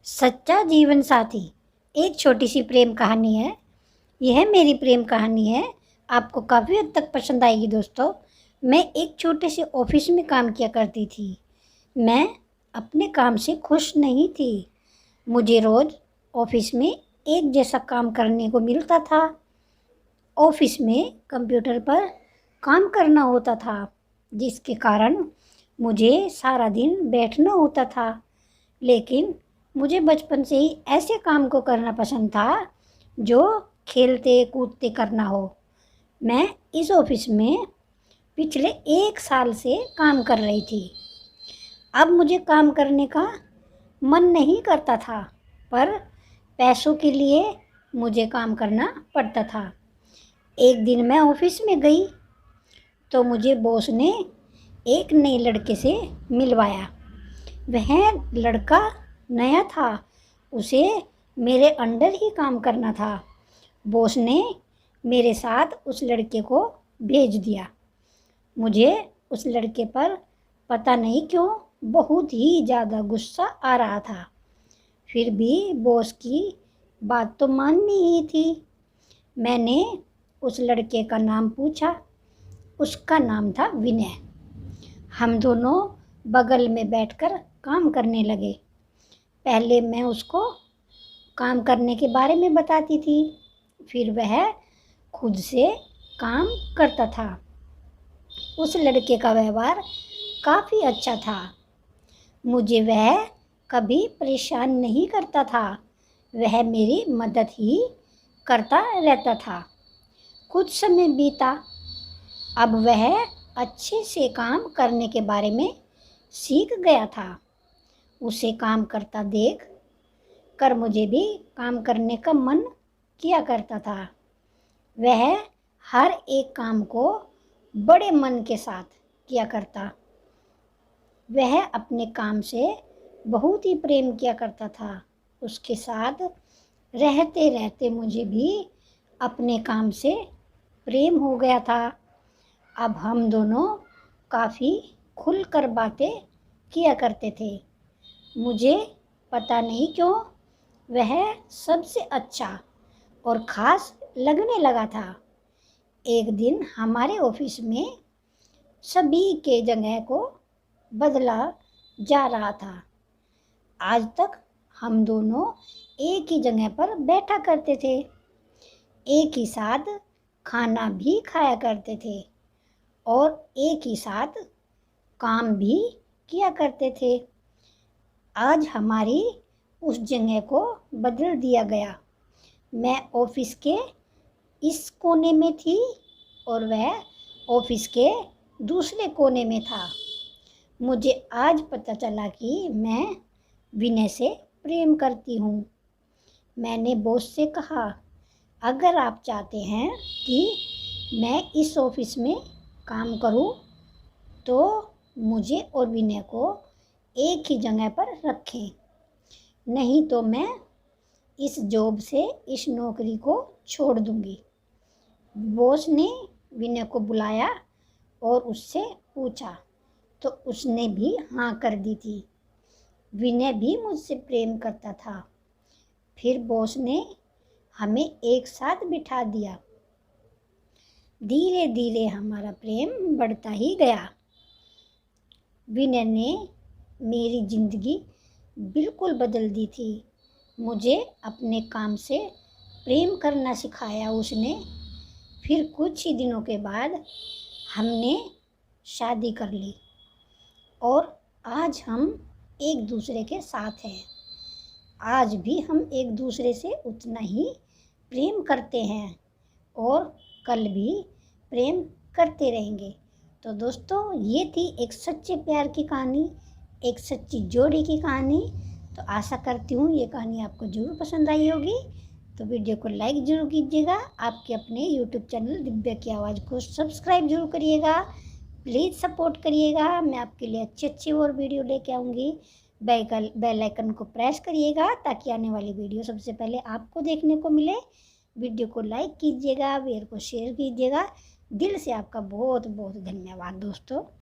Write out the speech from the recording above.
सच्चा जीवन साथी एक छोटी सी प्रेम कहानी है। यह मेरी प्रेम कहानी है। आपको काफ़ी हद तक पसंद आएगी दोस्तों। मैं एक छोटे से ऑफिस में काम किया करती थी। मैं अपने काम से खुश नहीं थी। मुझे रोज़ ऑफिस में एक जैसा काम करने को मिलता था। ऑफिस में कंप्यूटर पर काम करना होता था, जिसके कारण मुझे सारा दिन बैठना होता था। लेकिन मुझे बचपन से ही ऐसे काम को करना पसंद था जो खेलते कूदते करना हो। मैं इस ऑफिस में पिछले 1 साल से काम कर रही थी। अब मुझे काम करने का मन नहीं करता था, पर पैसों के लिए मुझे काम करना पड़ता था। एक दिन मैं ऑफिस में गई तो मुझे बॉस ने एक नए लड़के से मिलवाया। वह लड़का नया था, उसे मेरे अंडर ही काम करना था। बॉस ने मेरे साथ उस लड़के को भेज दिया। मुझे उस लड़के पर पता नहीं क्यों बहुत ही ज़्यादा गुस्सा आ रहा था। फिर भी बॉस की बात तो माननी ही थी। मैंने उस लड़के का नाम पूछा। उसका नाम था विनय। हम दोनों बगल में बैठकर काम करने लगे। पहले मैं उसको काम करने के बारे में बताती थी, फिर वह खुद से काम करता था। उस लड़के का व्यवहार काफ़ी अच्छा था। मुझे वह कभी परेशान नहीं करता था। वह मेरी मदद ही करता रहता था। कुछ समय बीता। अब वह अच्छे से काम करने के बारे में सीख गया था। उसे काम करता देख कर मुझे भी काम करने का मन किया करता था। वह हर एक काम को बड़े मन के साथ किया करता। वह अपने काम से बहुत ही प्रेम किया करता था। उसके साथ रहते रहते मुझे भी अपने काम से प्रेम हो गया था। अब हम दोनों काफ़ी खुलकर बातें किया करते थे। मुझे पता नहीं क्यों वह सबसे अच्छा और ख़ास लगने लगा था। एक दिन हमारे ऑफिस में सभी के जगह को बदला जा रहा था। आज तक हम दोनों एक ही जगह पर बैठा करते थे, एक ही साथ खाना भी खाया करते थे और एक ही साथ काम भी किया करते थे। आज हमारी उस जगह को बदल दिया गया। मैं ऑफिस के इस कोने में थी और वह ऑफिस के दूसरे कोने में था। मुझे आज पता चला कि मैं विनय से प्रेम करती हूँ। मैंने बॉस से कहा, अगर आप चाहते हैं कि मैं इस ऑफिस में काम करूँ तो मुझे और विनय को एक ही जगह पर रखें, नहीं तो मैं इस जॉब से इस नौकरी को छोड़ दूँगी। बॉस ने विनय को बुलाया और उससे पूछा तो उसने भी हाँ कर दी थी। विनय भी मुझसे प्रेम करता था। फिर बॉस ने हमें एक साथ बिठा दिया। धीरे धीरे हमारा प्रेम बढ़ता ही गया। विनय ने मेरी ज़िंदगी बिल्कुल बदल दी थी। मुझे अपने काम से प्रेम करना सिखाया उसने। फिर कुछ ही दिनों के बाद हमने शादी कर ली और आज हम एक दूसरे के साथ हैं। आज भी हम एक दूसरे से उतना ही प्रेम करते हैं और कल भी प्रेम करते रहेंगे। तो दोस्तों, ये थी एक सच्चे प्यार की कहानी, एक सच्ची जोड़ी की कहानी। तो आशा करती हूँ ये कहानी आपको ज़रूर पसंद आई होगी। तो वीडियो को लाइक ज़रूर कीजिएगा। आपके अपने यूट्यूब चैनल दिव्या की आवाज़ को सब्सक्राइब ज़रूर करिएगा। प्लीज़ सपोर्ट करिएगा। मैं आपके लिए अच्छी अच्छी और वीडियो लेके आऊँगी। बेल आइकन को प्रेस करिएगा ताकि आने वाली वीडियो सबसे पहले आपको देखने को मिले। वीडियो को लाइक कीजिएगा, वीडियो को शेयर कीजिएगा। दिल से आपका बहुत बहुत धन्यवाद दोस्तों।